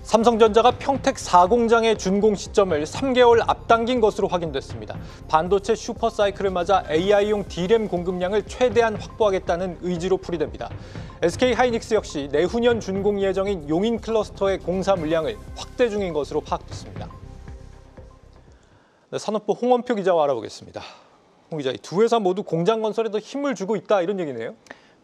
삼성전자가 평택 4공장의 준공 시점을 3개월 앞당긴 것으로 확인됐습니다. 반도체 슈퍼사이클을 맞아 AI용 D램 공급량을 최대한 확보하겠다는 의지로 풀이됩니다. SK하이닉스 역시 내후년 준공 예정인 용인 클러스터의 공사 물량을 확대 중인 것으로 파악됐습니다. 네, 산업부 홍원표 기자와 알아보겠습니다. 홍 기자, 이 두 회사 모두 공장 건설에 더 힘을 주고 있다 이런 얘기네요.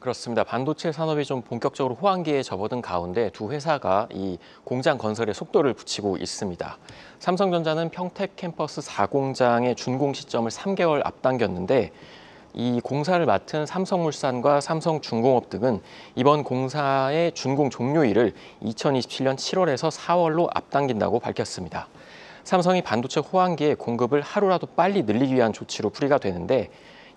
그렇습니다. 반도체 산업이 좀 본격적으로 호황기에 접어든 가운데 두 회사가 이 공장 건설에 속도를 붙이고 있습니다. 삼성전자는 평택 캠퍼스 4공장의 준공 시점을 3개월 앞당겼는데 이 공사를 맡은 삼성물산과 삼성중공업 등은 이번 공사의 준공 종료일을 2027년 7월에서 4월로 앞당긴다고 밝혔습니다. 삼성이 반도체 호황기에 공급을 하루라도 빨리 늘리기 위한 조치로 풀이가 되는데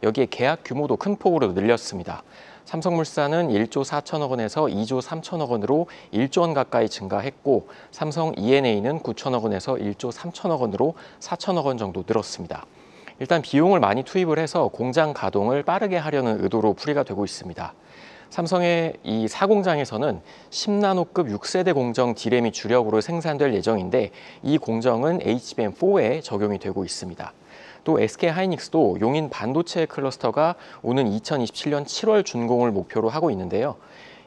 여기에 계약 규모도 큰 폭으로 늘렸습니다. 삼성물산은 1조 4천억 원에서 2조 3천억 원으로 1조 원 가까이 증가했고 삼성 E&A는 9천억 원에서 1조 3천억 원으로 4천억 원 정도 늘었습니다. 일단 비용을 많이 투입을 해서 공장 가동을 빠르게 하려는 의도로 풀이가 되고 있습니다. 삼성의 이 4공장에서는 10나노급 6세대 공정 D램이 주력으로 생산될 예정인데 이 공정은 HBM4에 적용이 되고 있습니다. 또 SK하이닉스도 용인 반도체 클러스터가 오는 2027년 7월 준공을 목표로 하고 있는데요.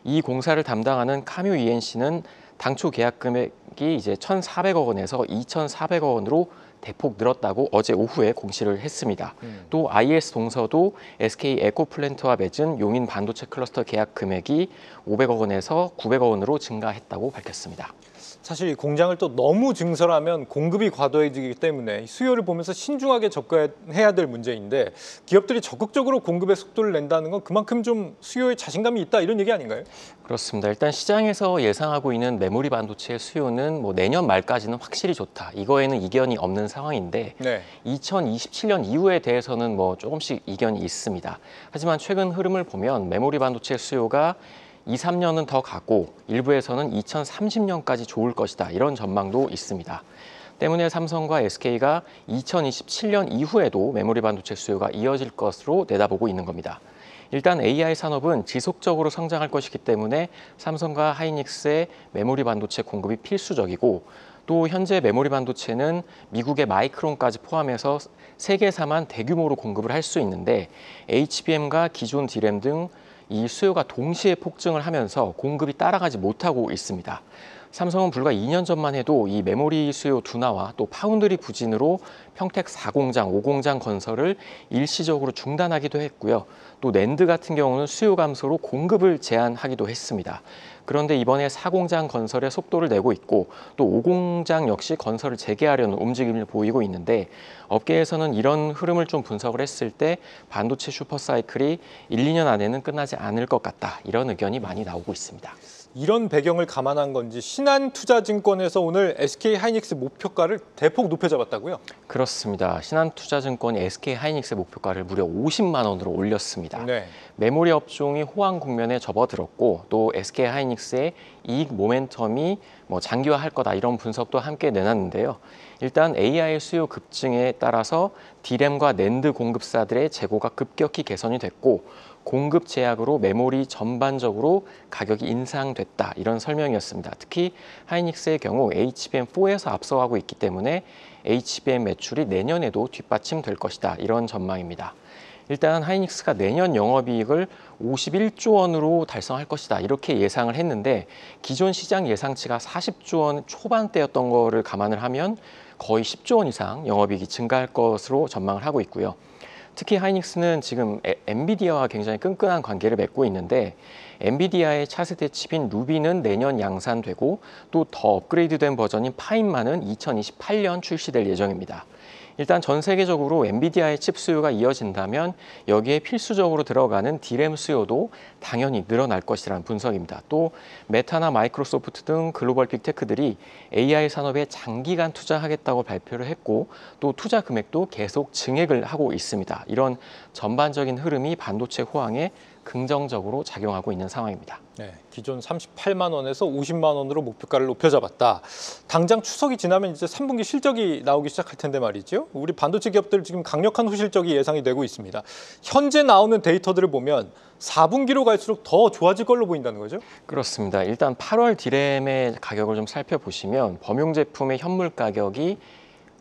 이 공사를 담당하는 카뮤 ENC는 당초 계약 금액이 이제 1,400억 원에서 2,400억 원으로 대폭 늘었다고 어제 오후에 공시를 했습니다. 또 IS 동서도 SK 에코플랜트와 맺은 용인 반도체 클러스터 계약 금액이 500억 원에서 900억 원으로 증가했다고 밝혔습니다. 사실 이 공장을 또 너무 증설하면 공급이 과도해지기 때문에 수요를 보면서 신중하게 접근해야 될 문제인데 기업들이 적극적으로 공급의 속도를 낸다는 건 그만큼 좀 수요에 자신감이 있다 이런 얘기 아닌가요? 그렇습니다. 일단 시장에서 예상하고 있는 메모리 반도체의 수요는 내년 말까지는 확실히 좋다. 이거에는 이견이 없는 상황인데 네. 2027년 이후에 대해서는 조금씩 이견이 있습니다. 하지만 최근 흐름을 보면 메모리 반도체 수요가 2, 3년은 더 가고 일부에서는 2030년까지 좋을 것이다. 이런 전망도 있습니다. 때문에 삼성과 SK가 2027년 이후에도 메모리 반도체 수요가 이어질 것으로 내다보고 있는 겁니다. 일단 AI 산업은 지속적으로 성장할 것이기 때문에 삼성과 하이닉스의 메모리 반도체 공급이 필수적이고 또 현재 메모리 반도체는 미국의 마이크론까지 포함해서 세계사만 대규모로 공급을 할 수 있는데 HBM과 기존 D램 등 이 수요가 동시에 폭증을 하면서 공급이 따라가지 못하고 있습니다. 삼성은 불과 2년 전만 해도 이 메모리 수요 둔화와 또 파운드리 부진으로 평택 4공장, 5공장 건설을 일시적으로 중단하기도 했고요. 또 낸드 같은 경우는 수요 감소로 공급을 제한하기도 했습니다. 그런데 이번에 4공장 건설에 속도를 내고 있고 또 5공장 역시 건설을 재개하려는 움직임을 보이고 있는데 업계에서는 이런 흐름을 좀 분석을 했을 때 반도체 슈퍼사이클이 1, 2년 안에는 끝나지 않을 것 같다. 이런 의견이 많이 나오고 있습니다. 이런 배경을 감안한 건지 신한투자증권에서 오늘 SK하이닉스 목표가를 대폭 높여 잡았다고요? 그렇습니다. 신한투자증권이 SK하이닉스의 목표가를 무려 50만 원으로 올렸습니다. 네. 메모리 업종이 호황 국면에 접어들었고 또 SK하이닉스의 이익 모멘텀이 장기화할 거다 이런 분석도 함께 내놨는데요. 일단 AI 수요 급증에 따라서 D램과 낸드 공급사들의 재고가 급격히 개선이 됐고 공급 제약으로 메모리 전반적으로 가격이 인상됐다 이런 설명이었습니다. 특히 하이닉스의 경우 HBM4에서 앞서가고 있기 때문에 HBM 매출이 내년에도 뒷받침될 것이다 이런 전망입니다. 일단 하이닉스가 내년 영업이익을 51조 원으로 달성할 것이다 이렇게 예상을 했는데 기존 시장 예상치가 40조 원 초반대였던 거를 감안을 하면 거의 10조 원 이상 영업이익이 증가할 것으로 전망을 하고 있고요. 특히 하이닉스는 지금 엔비디아와 굉장히 끈끈한 관계를 맺고 있는데 엔비디아의 차세대 칩인 루비는 내년 양산되고 또 더 업그레이드된 버전인 파인만은 2028년 출시될 예정입니다. 일단 전 세계적으로 엔비디아의 칩 수요가 이어진다면 여기에 필수적으로 들어가는 D램 수요도 당연히 늘어날 것이라는 분석입니다. 또 메타나 마이크로소프트 등 글로벌 빅테크들이 AI 산업에 장기간 투자하겠다고 발표를 했고 또 투자 금액도 계속 증액을 하고 있습니다. 이런 전반적인 흐름이 반도체 호황에 긍정적으로 작용하고 있는 상황입니다. 네, 기존 38만 원에서 50만 원으로 목표가를 높여 잡았다. 당장 추석이 지나면 이제 3분기 실적이 나오기 시작할 텐데 말이죠. 우리 반도체 기업들 지금 강력한 후실적이 예상이 되고 있습니다. 현재 나오는 데이터들을 보면 4분기로 갈수록 더 좋아질 걸로 보인다는 거죠? 그렇습니다. 일단 8월 디램의 가격을 좀 살펴보시면 범용 제품의 현물 가격이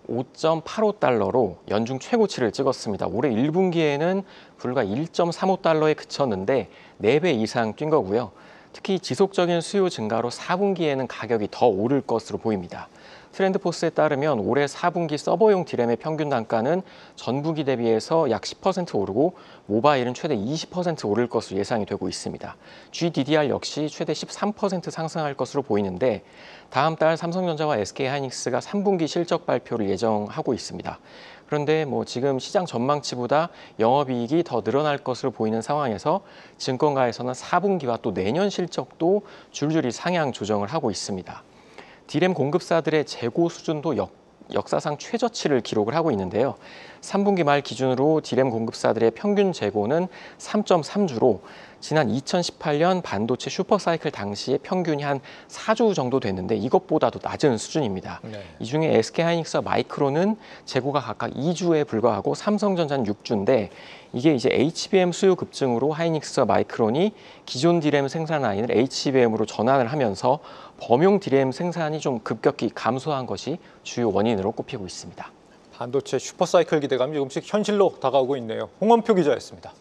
5.85달러로 연중 최고치를 찍었습니다. 올해 1분기에는 불과 1.35달러에 그쳤는데 4배 이상 뛴 거고요. 특히 지속적인 수요 증가로 4분기에는 가격이 더 오를 것으로 보입니다. 트렌드포스에 따르면 올해 4분기 서버용 디램의 평균 단가는 전분기 대비해서 약 10% 오르고 모바일은 최대 20% 오를 것으로 예상이 되고 있습니다. GDDR 역시 최대 13% 상승할 것으로 보이는데 다음 달 삼성전자와 SK하이닉스가 3분기 실적 발표를 예정하고 있습니다. 그런데 지금 시장 전망치보다 영업이익이 더 늘어날 것으로 보이는 상황에서 증권가에서는 4분기와 또 내년 실적도 줄줄이 상향 조정을 하고 있습니다. 디램 공급사들의 재고 수준도 역사상 최저치를 기록을 하고 있는데요. 3분기 말 기준으로 디램 공급사들의 평균 재고는 3.3주로 지난 2018년 반도체 슈퍼사이클 당시의 평균이 한 4주 정도 됐는데 이것보다도 낮은 수준입니다. 네. 이 중에 SK하이닉스와 마이크론은 재고가 각각 2주에 불과하고 삼성전자는 6주인데 이게 이제 HBM 수요 급증으로 하이닉스와 마이크론이 기존 디램 생산 라인을 HBM으로 전환을 하면서 범용 디램 생산이 좀 급격히 감소한 것이 주요 원인으로 꼽히고 있습니다. 반도체 슈퍼사이클 기대감이 조금씩 현실로 다가오고 있네요. 홍원표 기자였습니다.